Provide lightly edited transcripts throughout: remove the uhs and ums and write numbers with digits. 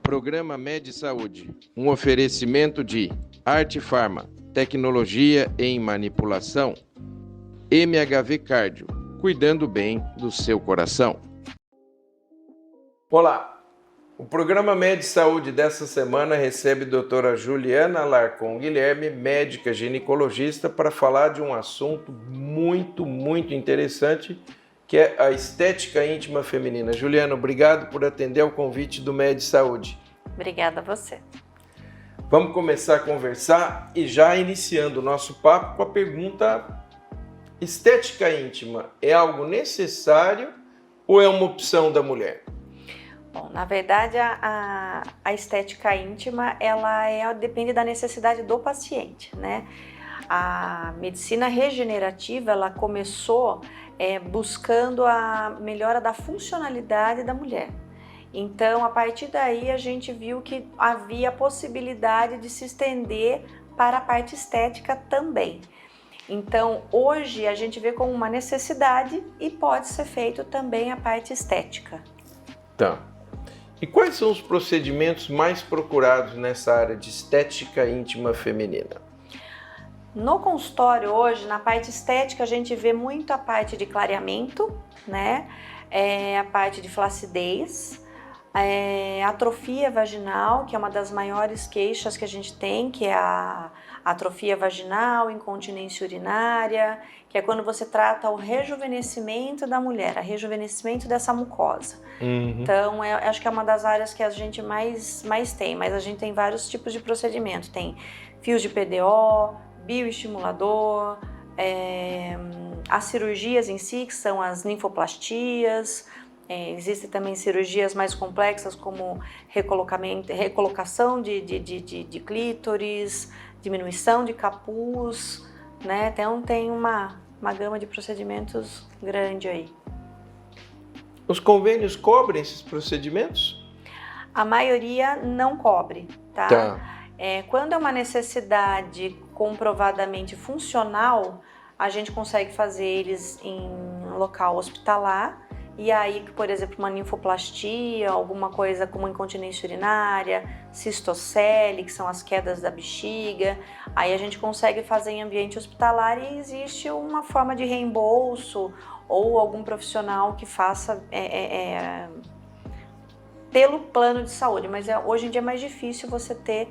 Programa Med Saúde, um oferecimento de Arte Farma, tecnologia em manipulação, MHV Cardio, cuidando bem do seu coração. Olá, o programa Med Saúde dessa semana recebe a doutora Juliana Alarcon Guilherme, médica ginecologista, para falar de um assunto muito interessante, que é a estética íntima feminina. Juliana, obrigado por atender ao convite do Med Saúde. Obrigada a você. Vamos começar a conversar e já iniciando o nosso papo com a pergunta: estética íntima é algo necessário ou é uma opção da mulher? Bom, na verdade, a estética íntima, depende da necessidade do paciente, né? A medicina regenerativa, ela começou buscando a melhora da funcionalidade da mulher. Então, a partir daí, a gente viu que havia a possibilidade de se estender para a parte estética também. Então, hoje, a gente vê como uma necessidade e pode ser feito também a parte estética. Tá. E quais são os procedimentos mais procurados nessa área de estética íntima feminina? No consultório hoje, na parte estética, a gente vê muito a parte de clareamento, né? A parte de flacidez, atrofia vaginal, que é uma das maiores queixas que a gente tem, que é a atrofia vaginal, incontinência urinária, que é quando você trata o rejuvenescimento da mulher, o rejuvenescimento dessa mucosa. Então, acho que é uma das áreas que a gente mais tem, mas a gente tem vários tipos de procedimento. Tem fios de PDO, bioestimulador, as cirurgias em si, que são as linfoplastias. Existem também cirurgias mais complexas, como recolocação de clítoris, diminuição de capuz, né? Então tem uma gama de procedimentos grande aí. Os convênios cobrem esses procedimentos? A maioria não cobre, tá? Quando é uma necessidade comprovadamente funcional, a gente consegue fazer eles em local hospitalar. E aí, por exemplo, uma linfoplastia, alguma coisa como incontinência urinária, cistocele, que são as quedas da bexiga, aí a gente consegue fazer em ambiente hospitalar e existe uma forma de reembolso ou algum profissional que faça pelo plano de saúde, mas hoje em dia é mais difícil você ter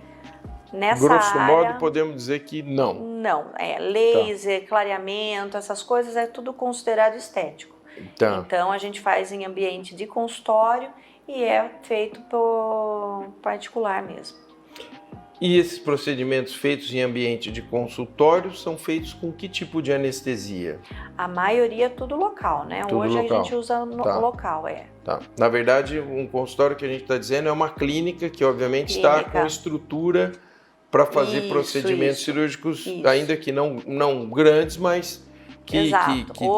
nessa Grosso área. modo, podemos dizer que não. Não, laser, clareamento, essas coisas é tudo considerado estético. Então, a gente faz em ambiente de consultório e é feito por particular mesmo. E esses procedimentos feitos em ambiente de consultório são feitos com que tipo de anestesia? A maioria é tudo local, né? Tudo hoje local. A gente usa local, Tá. Na verdade, um consultório que a gente está dizendo é uma clínica que obviamente está com estrutura para fazer procedimentos cirúrgicos, ainda que não grandes, mas que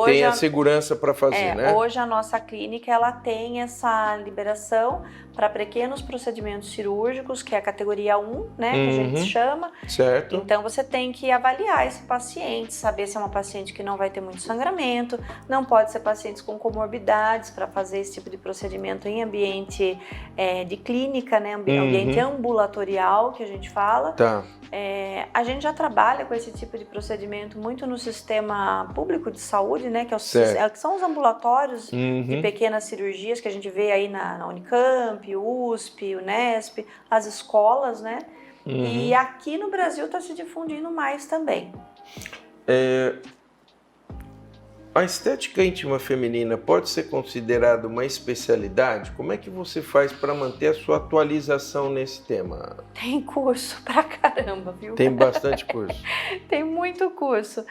tem a segurança para fazer, né? Hoje a nossa clínica ela tem essa liberação para pequenos procedimentos cirúrgicos, que é a categoria 1, né, que a gente chama. Certo. Então você tem que avaliar esse paciente, saber se é uma paciente que não vai ter muito sangramento, não pode ser pacientes com comorbidades para fazer esse tipo de procedimento em ambiente de clínica, né, ambiente ambulatorial, que a gente fala. Tá. A gente já trabalha com esse tipo de procedimento muito no sistema público de saúde, né, que são os ambulatórios de pequenas cirurgias que a gente vê aí na Unicamp, USP, Unesp, as escolas, né? E aqui no Brasil está se difundindo mais também. A estética íntima feminina pode ser considerada uma especialidade? Como é que você faz para manter a sua atualização nesse tema? Tem curso pra caramba, viu? Tem bastante curso. Tem muito curso.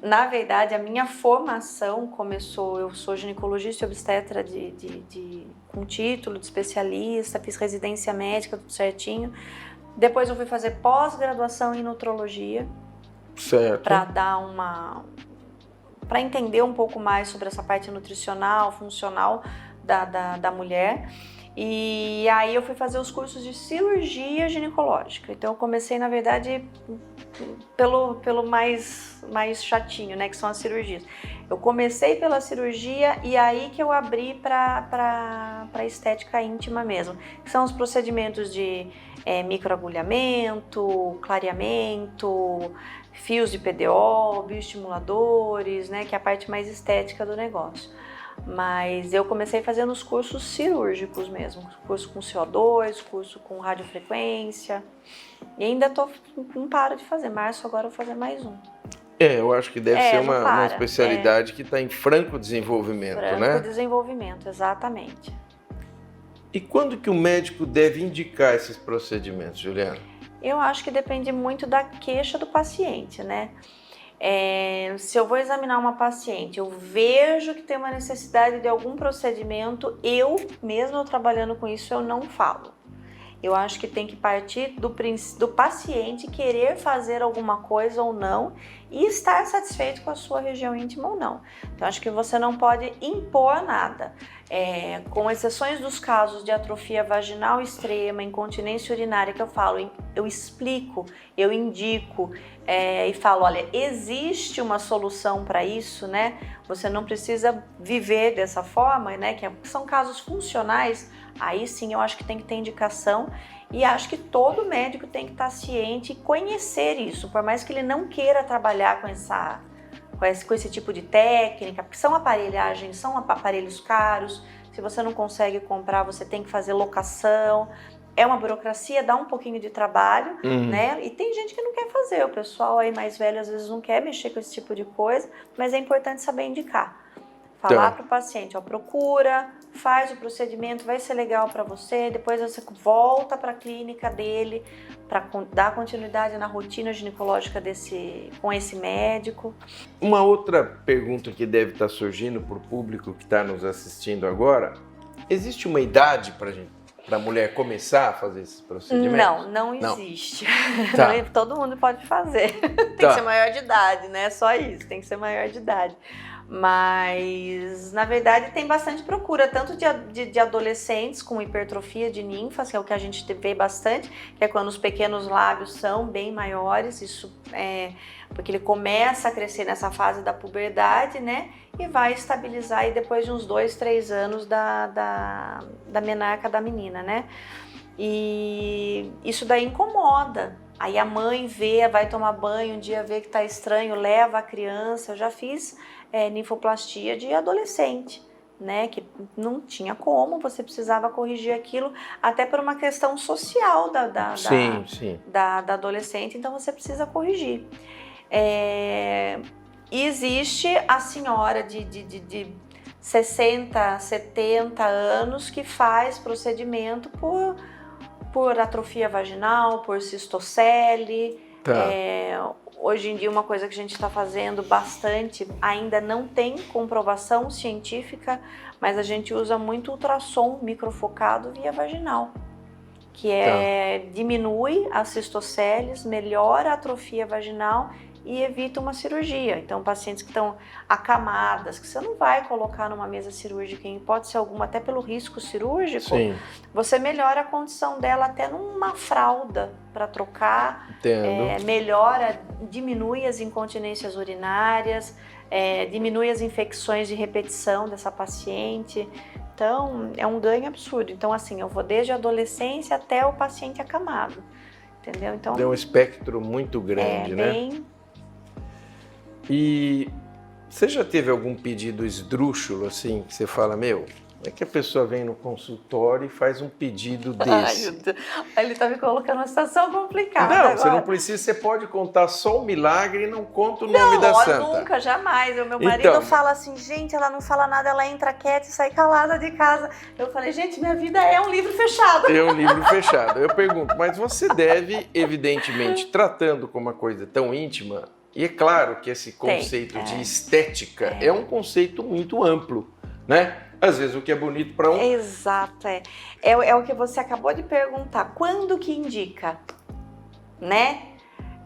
Na verdade, a minha formação começou, eu sou ginecologista e obstetra com título de especialista, fiz residência médica, tudo certinho. Depois eu fui fazer pós-graduação em nutrologia. Certo. Para entender um pouco mais sobre essa parte nutricional, funcional da mulher. E aí eu fui fazer os cursos de cirurgia ginecológica. Então eu comecei, na verdade, pelo mais chatinho, né, que são as cirurgias. Eu comecei pela cirurgia e aí que eu abri para estética íntima mesmo, que são os procedimentos de microagulhamento, clareamento, fios de PDO, bioestimuladores, né, que é a parte mais estética do negócio. Mas eu comecei fazendo os cursos cirúrgicos mesmo, curso com CO2, curso com radiofrequência, e ainda não paro de fazer, março agora eu vou fazer mais um. Eu acho que deve ser uma especialidade que está em franco desenvolvimento, né? Franco desenvolvimento, exatamente. E quando que o médico deve indicar esses procedimentos, Juliana? Eu acho que depende muito da queixa do paciente, né? Se eu vou examinar uma paciente, eu vejo que tem uma necessidade de algum procedimento, mesmo trabalhando com isso, eu não falo. Eu acho que tem que partir do paciente querer fazer alguma coisa ou não e estar satisfeito com a sua região íntima ou não. Então, acho que você não pode impor nada. Com exceções dos casos de atrofia vaginal extrema, incontinência urinária, que eu falo, eu explico, eu indico e falo, olha, existe uma solução para isso, né? Você não precisa viver dessa forma, né? Que são casos funcionais. Aí sim eu acho que tem que ter indicação e acho que todo médico tem que estar ciente e conhecer isso, por mais que ele não queira trabalhar com esse tipo de técnica, porque são aparelhagens, são aparelhos caros, se você não consegue comprar você tem que fazer locação, é uma burocracia, dá um pouquinho de trabalho, né? E tem gente que não quer fazer, o pessoal aí mais velho às vezes não quer mexer com esse tipo de coisa, mas é importante saber indicar. Falar para o paciente, procura, faz o procedimento, vai ser legal para você, depois você volta para a clínica dele, para dar continuidade na rotina ginecológica com esse médico. Uma outra pergunta que deve estar surgindo para o público que está nos assistindo agora, existe uma idade para a mulher começar a fazer esses procedimentos? Não existe. Tá. Todo mundo pode fazer. Tem que ser maior de idade, né? Só isso, tem que ser maior de idade. Mas, na verdade, tem bastante procura, tanto de adolescentes com hipertrofia de ninfas, que é o que a gente vê bastante, que é quando os pequenos lábios são bem maiores, isso porque ele começa a crescer nessa fase da puberdade, né? E vai estabilizar aí depois de uns 2, 3 anos da menarca da menina, né? E isso daí incomoda. Aí a mãe vai tomar banho, um dia vê que tá estranho, leva a criança. Eu já fiz ninfoplastia de adolescente, né? Que não tinha como, você precisava corrigir aquilo, até por uma questão social da adolescente, então você precisa corrigir. E existe a senhora de 60, 70 anos que faz procedimento por atrofia vaginal, por cistocele. Hoje em dia uma coisa que a gente está fazendo bastante, ainda não tem comprovação científica, mas a gente usa muito ultrassom microfocado via vaginal, que diminui as cistoceles, melhora a atrofia vaginal e evita uma cirurgia. Então, pacientes que estão acamadas, que você não vai colocar numa mesa cirúrgica, em hipótese alguma, até pelo risco cirúrgico, você melhora a condição dela até numa fralda para trocar, diminui as incontinências urinárias, diminui as infecções de repetição dessa paciente. Então, é um ganho absurdo. Então, assim, eu vou desde a adolescência até o paciente acamado, entendeu? Então, é um espectro muito grande, né? E você já teve algum pedido esdrúxulo, assim, que você fala, é que a pessoa vem no consultório e faz um pedido desse? Ai, meu Deus. Ele tá me colocando numa situação complicada. Não, agora. Você não precisa, você pode contar só o milagre e não conta o nome da santa. Não, nunca, jamais. O meu marido fala assim, gente, ela não fala nada, ela entra quieta e sai calada de casa. Eu falei, gente, minha vida é um livro fechado. É um livro fechado. Eu pergunto, mas você deve, evidentemente, tratando com uma coisa tão íntima, e é claro que esse conceito de estética é um conceito muito amplo, né? Às vezes o que é bonito para um... Exato, é o que você acabou de perguntar. Quando que indica, né?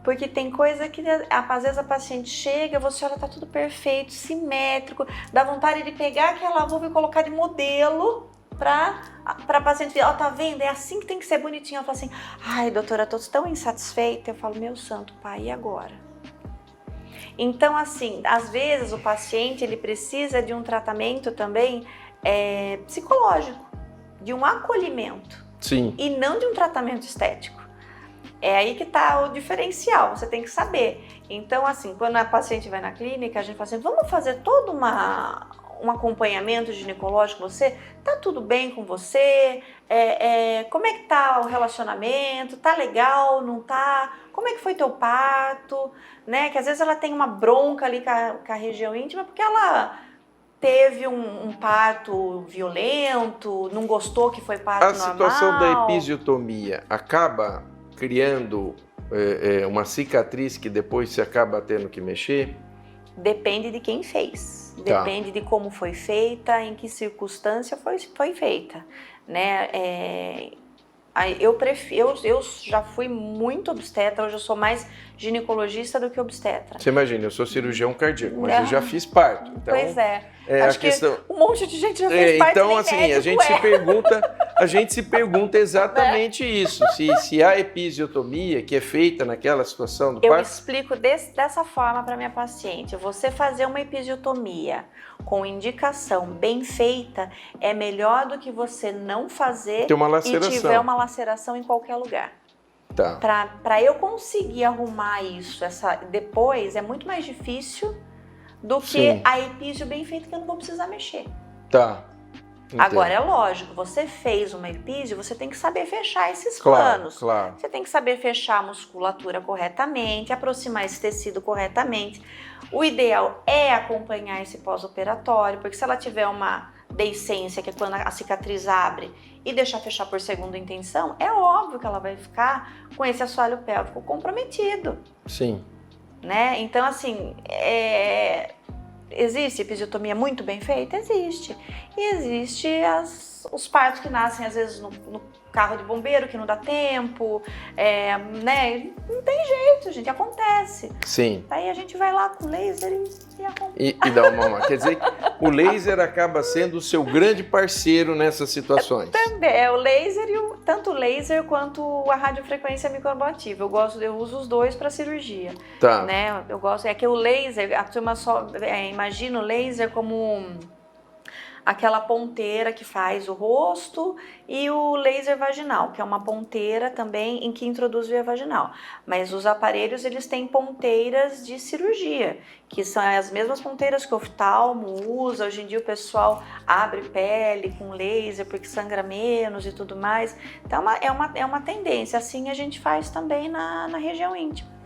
Porque tem coisa que às vezes a paciente chega, você olha, tá tudo perfeito, simétrico, dá vontade de pegar aquela vulva e colocar de modelo pra paciente ver, tá vendo? É assim que tem que ser bonitinho. Ela fala assim, ai doutora, eu tô tão insatisfeita. Eu falo, meu santo pai, e agora? Então, assim, às vezes o paciente ele precisa de um tratamento também psicológico, de um acolhimento. Sim. E não de um tratamento estético. É aí que está o diferencial, você tem que saber. Então, assim, quando a paciente vai na clínica, a gente fala assim, vamos fazer todo um acompanhamento ginecológico com você? Tá tudo bem com você? Como é que tá o relacionamento? Tá legal? Não tá? Como é que foi teu parto? Né? Que às vezes ela tem uma bronca ali com a região íntima, porque ela teve um parto violento, não gostou que foi parto normal. A situação da episiotomia acaba criando uma cicatriz que depois se acaba tendo que mexer? Depende de quem fez, depende de como foi feita, em que circunstância foi feita, né? Eu já fui muito obstetra, hoje eu sou mais ginecologista do que obstetra. Você imagina, eu sou cirurgião cardíaco, mas eu já fiz parto. Então, pois é. Acho que um monte de gente já fez parto. Então, assim, a gente se pergunta exatamente isso. Se a episiotomia que é feita naquela situação do parto... Eu explico dessa forma para minha paciente. Você fazer uma episiotomia com indicação bem feita é melhor do que você não fazer e tiver uma laceração em qualquer lugar. Tá. Para eu conseguir arrumar isso depois é muito mais difícil do que a episio bem feita, que eu não vou precisar mexer. Tá. Entendo. Agora, é lógico, você fez uma episio, você tem que saber fechar esses planos. Claro. Você tem que saber fechar a musculatura corretamente, aproximar esse tecido corretamente. O ideal é acompanhar esse pós-operatório, porque se ela tiver uma deiscência, que é quando a cicatriz abre, e deixar fechar por segunda intenção, é óbvio que ela vai ficar com esse assoalho pélvico comprometido. Sim. Né? Então, assim, existe episiotomia muito bem feita? Existe. E existe os partos que nascem, às vezes, no carro de bombeiro, que não dá tempo, né? Não tem jeito, gente, acontece. Sim. Daí a gente vai lá com laser e acompanha. E dá uma mão. Quer dizer, o laser acaba sendo o seu grande parceiro nessas situações. Também, o laser tanto o laser quanto a radiofrequência microabativa. Eu uso os dois para cirurgia. Tá. Né? Eu gosto, que o laser, a turma só imagina o laser como aquela ponteira que faz o rosto, e o laser vaginal, que é uma ponteira também em que introduz via vaginal. Mas os aparelhos, eles têm ponteiras de cirurgia, que são as mesmas ponteiras que o oftalmo usa. Hoje em dia o pessoal abre pele com laser porque sangra menos e tudo mais. Então é uma tendência. Assim a gente faz também na região íntima.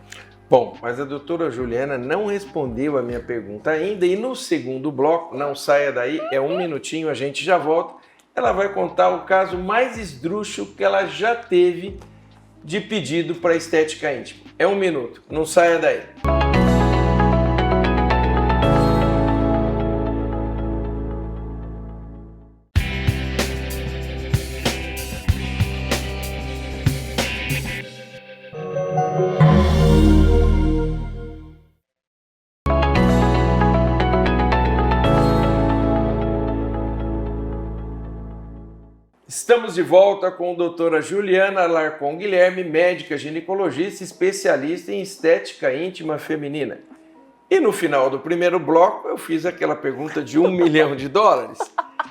Bom, mas a doutora Juliana não respondeu a minha pergunta ainda, e no segundo bloco, não saia daí, é um minutinho, a gente já volta. Ela vai contar o caso mais esdrúxulo que ela já teve de pedido para estética íntima. É um minuto, não saia daí. Estamos de volta com a doutora Juliana Alarcon Guilherme, médica ginecologista, especialista em estética íntima feminina. E no final do primeiro bloco eu fiz aquela pergunta de $1 milhão.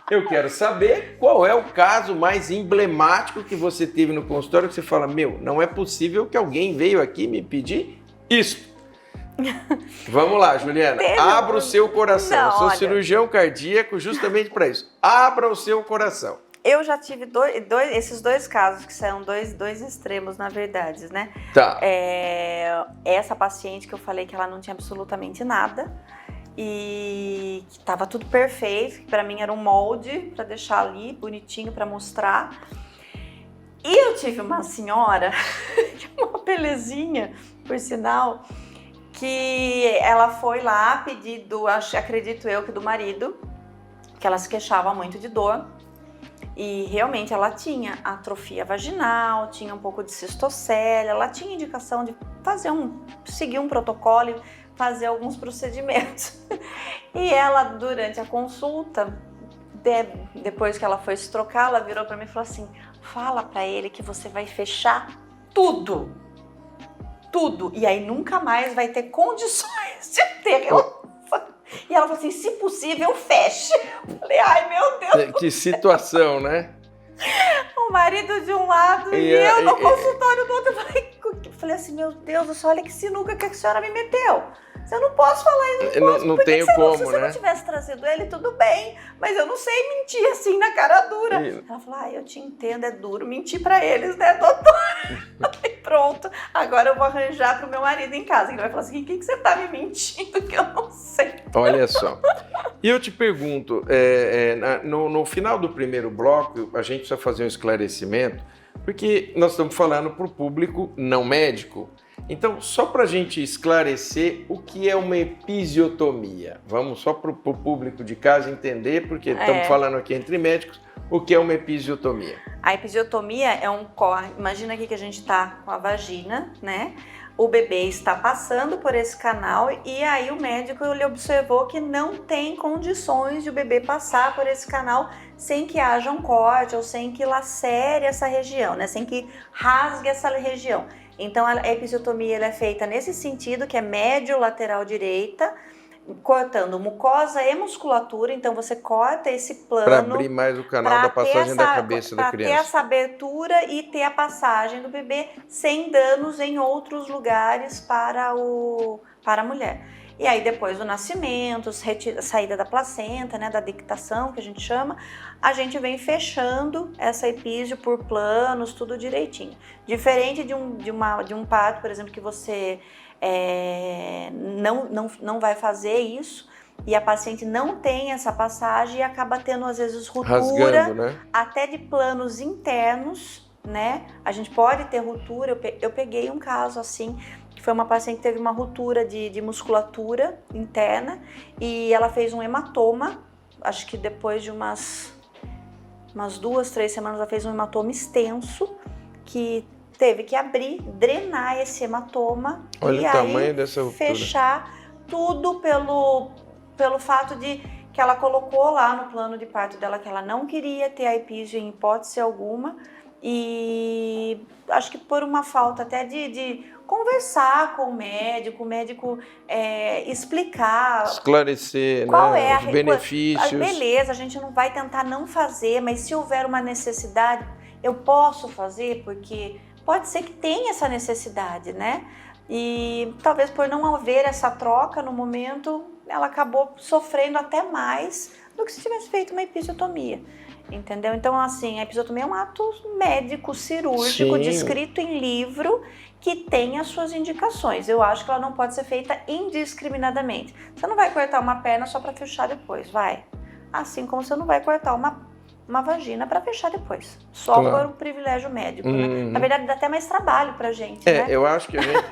Eu quero saber qual é o caso mais emblemático que você teve no consultório, que você fala, não é possível que alguém veio aqui me pedir isso. Vamos lá, Juliana, abra o seu coração. Eu sou cirurgião cardíaco justamente para isso. Abra o seu coração. Eu já tive esses dois casos, que são dois extremos, na verdade, né? Tá. Essa paciente que eu falei que ela não tinha absolutamente nada e que estava tudo perfeito, que para mim era um molde para deixar ali bonitinho para mostrar. E eu tive uma senhora, uma belezinha, por sinal, que ela foi lá a pedido, acredito eu que do marido, que ela se queixava muito de dor. E realmente ela tinha atrofia vaginal, tinha um pouco de cistocélia, ela tinha indicação de seguir um protocolo e fazer alguns procedimentos. E ela, durante a consulta, depois que ela foi se trocar, ela virou para mim e falou assim, fala para ele que você vai fechar tudo. tudo. E aí nunca mais vai ter condições de ter relação. E ela falou assim, se possível, feche. Eu falei, ai meu Deus. Que situação, né? O marido de um lado e eu no consultório do outro. Eu falei assim, meu Deus do céu, olha que sinuca que a senhora me meteu. Eu não posso falar isso, não tenho como, se né? você não tivesse trazido ele, tudo bem. Mas eu não sei mentir assim na cara dura. Ela falou, eu te entendo, é duro mentir pra eles, né, doutor? E pronto, agora eu vou arranjar pro meu marido em casa. Ele vai falar assim, o que você tá me mentindo que eu não sei? Olha só. E eu te pergunto, no final do primeiro bloco, a gente precisa fazer um esclarecimento, porque nós estamos falando para o público não médico. Então, só para a gente esclarecer o que é uma episiotomia. Vamos só para o público de casa entender, porque estamos falando aqui entre médicos, o que é uma episiotomia. A episiotomia é um corte. Imagina aqui que a gente está com a vagina, né? O bebê está passando por esse canal e aí o médico ele observou que não tem condições de o bebê passar por esse canal sem que haja um corte ou sem que lacere essa região, né? Sem que rasgue essa região. Então a episiotomia ela é feita nesse sentido, que é médio-lateral direita, cortando mucosa e musculatura, então você corta esse plano para abrir mais o canal da passagem da cabeça da criança. Para ter essa abertura e ter a passagem do bebê sem danos em outros lugares para a mulher. E aí depois do nascimento, saída da placenta, né, da dictação que a gente chama, a gente vem fechando essa epísio por planos, tudo direitinho. Diferente de um parto, por exemplo, que você não vai fazer isso e a paciente não tem essa passagem e acaba tendo às vezes ruptura, rasgando, né? Até de planos internos, né? A gente pode ter ruptura, eu peguei um caso assim, que foi uma paciente que teve uma ruptura de musculatura interna e ela fez um hematoma, acho que depois de umas 2, 3 semanas ela fez um hematoma extenso que teve que abrir, drenar esse hematoma. Olha e o tamanho aí dessa ruptura. Fechar tudo pelo fato de que ela colocou lá no plano de parto dela que ela não queria ter a epísio em hipótese alguma e acho que por uma falta até de conversar com o médico explicar, esclarecer, qual né, é os benefícios. Beleza, a gente não vai tentar não fazer, mas se houver uma necessidade, eu posso fazer, porque pode ser que tenha essa necessidade, né? E talvez por não haver essa troca no momento, ela acabou sofrendo até mais do que se tivesse feito uma episiotomia. Entendeu? Então, assim, a episiotomia é um ato médico, cirúrgico, descrito em livro, que tem as suas indicações. Eu acho que ela não pode ser feita indiscriminadamente. Você não vai cortar uma perna só para fechar depois, vai. Assim como você não vai cortar uma vagina para fechar depois. Só por um privilégio médico, né? Na verdade, dá até mais trabalho pra gente, né? Eu acho que a gente...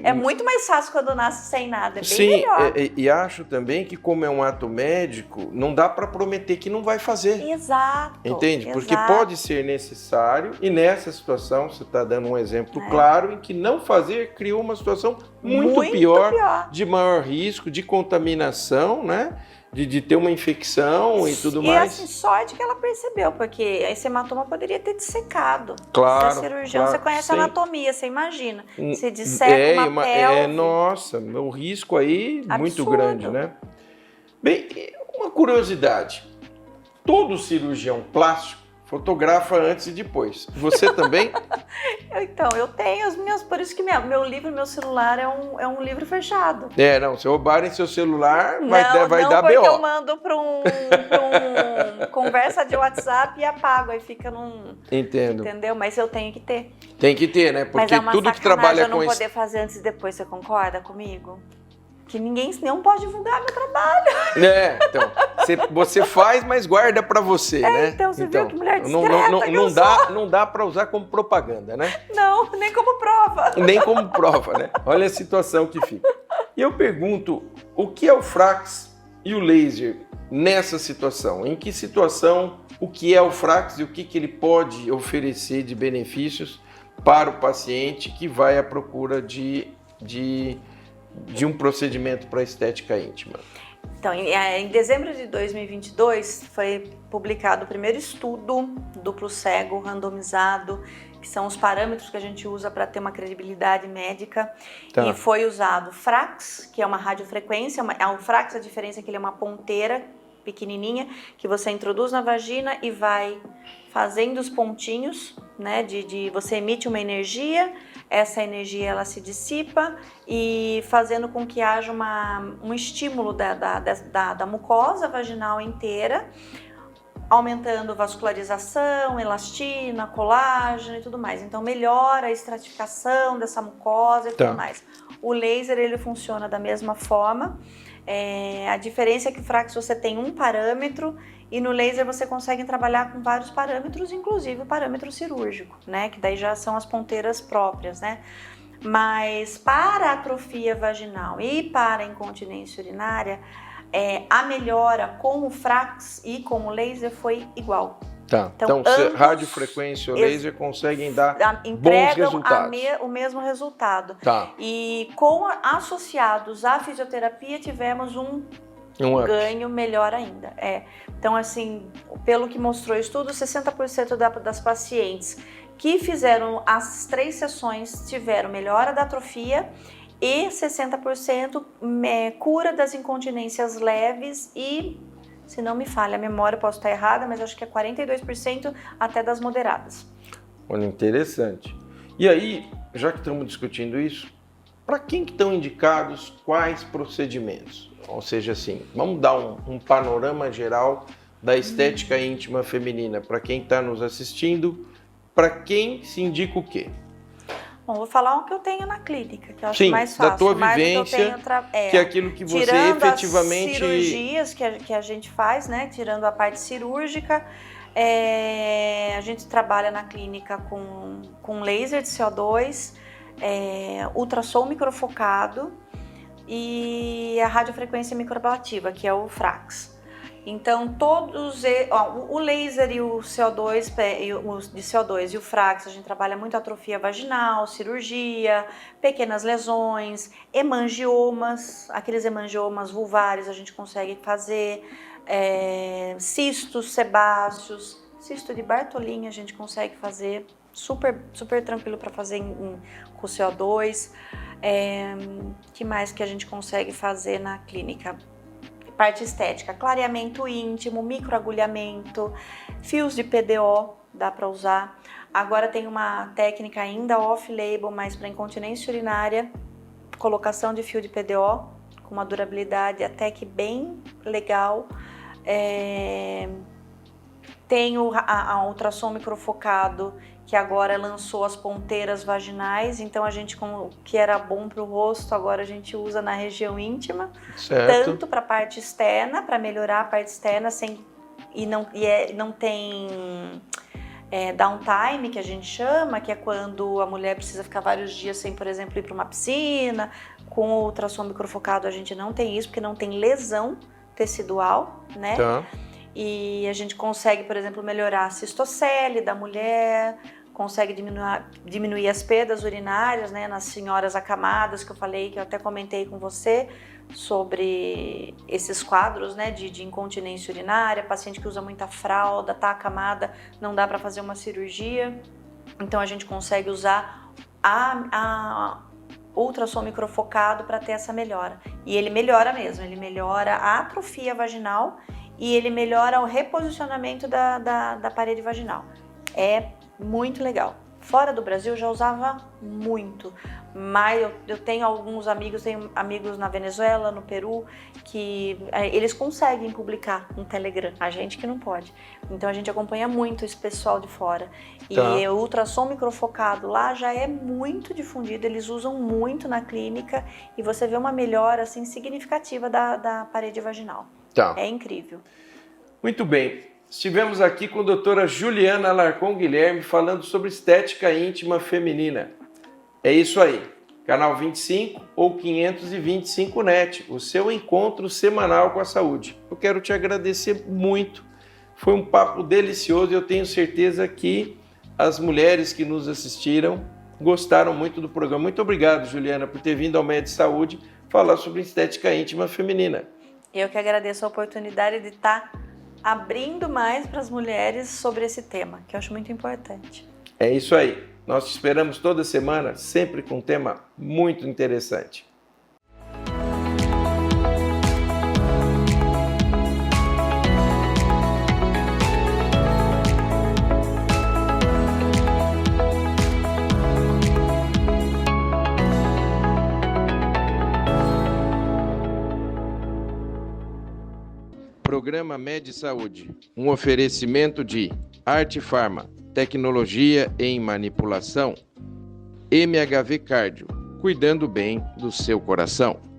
é muito mais fácil quando nasce sem nada, é bem melhor. E acho também que como é um ato médico, não dá para prometer que não vai fazer. Exato. Entende? Porque pode ser necessário e nessa situação, você está dando um exemplo claro em que não fazer criou uma situação muito pior, de maior risco, de contaminação, né? De ter uma infecção e tudo mais. E assim, sorte que ela percebeu, porque esse hematoma poderia ter dissecado. Claro. Você é cirurgião, você conhece a anatomia, você imagina. Se disseca uma pelve. Nossa, o risco aí é muito grande, né? Bem, uma curiosidade. Todo cirurgião plástico fotografa antes e depois. Você também? Então, eu tenho as minhas... Por isso que meu livro, meu celular é um livro fechado. Não, se roubarem seu celular, vai dar BO. Não, porque eu mando para um conversa de WhatsApp e apago, aí fica num... Entendo. Entendeu? Mas eu tenho que ter. Tem que ter, né? Porque mas é tudo que trabalha com... Mas eu não poder fazer antes e depois, você concorda comigo? Que ninguém não pode divulgar meu trabalho. Então, você faz, mas guarda pra você, né? Então, você viu que mulher discreta não dá pra usar como propaganda, né? Não, nem como prova. Nem como prova, né? Olha a situação que fica. E eu pergunto, o que é o Frax e o laser nessa situação? Em que situação, o que é o Frax e o que ele pode oferecer de benefícios para o paciente que vai à procura de um procedimento para estética íntima? Então, em dezembro de 2022, foi publicado o primeiro estudo duplo cego, randomizado, que são os parâmetros que a gente usa para ter uma credibilidade médica. Tá. E foi usado Frax, que é uma radiofrequência. O Frax, a diferença é que ele é uma ponteira pequenininha, que você introduz na vagina e vai fazendo os pontinhos, né? Você emite uma energia, essa energia ela se dissipa e fazendo com que haja um estímulo da mucosa vaginal inteira, aumentando vascularização, elastina, colágeno e tudo mais. Então melhora a estratificação dessa mucosa e tudo mais. O laser ele funciona da mesma forma. A diferença é que o Frax você tem um parâmetro e no laser você consegue trabalhar com vários parâmetros, inclusive o parâmetro cirúrgico, né? Que daí já são as ponteiras próprias, né? Mas para a atrofia vaginal e para a incontinência urinária, a melhora com o Frax e com o laser foi igual. Tá. Então radiofrequência e o laser conseguem dar bons resultados. O mesmo resultado. Tá. E associados à fisioterapia tivemos um ganho melhor ainda. Então, assim, pelo que mostrou o estudo, 60% das pacientes que fizeram as 3 sessões tiveram melhora da atrofia e 60% cura das incontinências leves e, se não me falha a memória, posso estar errada, mas acho que é 42% até das moderadas. Olha, interessante. E aí, já que estamos discutindo isso, para quem que estão indicados quais procedimentos? Ou seja, assim, vamos dar um panorama geral da estética íntima feminina para quem está nos assistindo, para quem se indica o quê? Bom, vou falar o que eu tenho na clínica, que eu acho mais fácil. Da tua vivência, que é aquilo que você efetivamente... Tirando as cirurgias que a gente faz, né? Tirando a parte cirúrgica, a gente trabalha na clínica com laser de CO2, ultrassom microfocado e a radiofrequência microablativa, que é o Frax. Então, o laser e o CO2, de CO2 e o Frax, a gente trabalha muito atrofia vaginal, cirurgia, pequenas lesões, hemangiomas, aqueles hemangiomas vulvares a gente consegue fazer, cistos sebáceos, cisto de Bartolini a gente consegue fazer, super, super tranquilo para fazer com CO2. Que mais que a gente consegue fazer na clínica? Parte estética, clareamento íntimo, microagulhamento, fios de PDO, dá para usar. Agora tem uma técnica ainda off-label, mas para incontinência urinária, colocação de fio de PDO, com uma durabilidade até que bem legal. Tem a ultrassom microfocado, que agora lançou as ponteiras vaginais, então a gente, que era bom para o rosto, agora a gente usa na região íntima, certo. Tanto para a parte externa, para melhorar a parte externa, não tem downtime, que a gente chama, que é quando a mulher precisa ficar vários dias sem, por exemplo, ir para uma piscina. Com o ultrassom microfocado a gente não tem isso, porque não tem lesão tecidual, né? Tá. E a gente consegue, por exemplo, melhorar a cistocele da mulher, consegue diminuir as perdas urinárias, né, nas senhoras acamadas, que eu falei, que eu até comentei com você, sobre esses quadros, né, de incontinência urinária, paciente que usa muita fralda, tá acamada, não dá para fazer uma cirurgia, então a gente consegue usar a ultrassom microfocado para ter essa melhora. E ele melhora mesmo, ele melhora a atrofia vaginal e ele melhora o reposicionamento da parede vaginal. É muito legal. Fora do Brasil eu já usava muito, mas eu tenho tenho amigos na Venezuela, no Peru, que eles conseguem publicar no Telegram, a gente que não pode. Então a gente acompanha muito esse pessoal de fora. Tá. E o ultrassom microfocado lá já é muito difundido, eles usam muito na clínica e você vê uma melhora assim, significativa da parede vaginal. Tá. É incrível. Muito bem. Estivemos aqui com a doutora Juliana Alarcon Guilherme falando sobre estética íntima feminina. É isso aí. Canal 25 ou 525net, o seu encontro semanal com a saúde. Eu quero te agradecer muito. Foi um papo delicioso e eu tenho certeza que as mulheres que nos assistiram gostaram muito do programa. Muito obrigado, Juliana, por ter vindo ao Med Saúde falar sobre estética íntima feminina. Eu que agradeço a oportunidade de estar abrindo mais para as mulheres sobre esse tema, que eu acho muito importante. É isso aí. Nós te esperamos toda semana, sempre com um tema muito interessante. Programa Med Saúde, um oferecimento de Arte Farma, tecnologia em manipulação, MHV Cardio, cuidando bem do seu coração.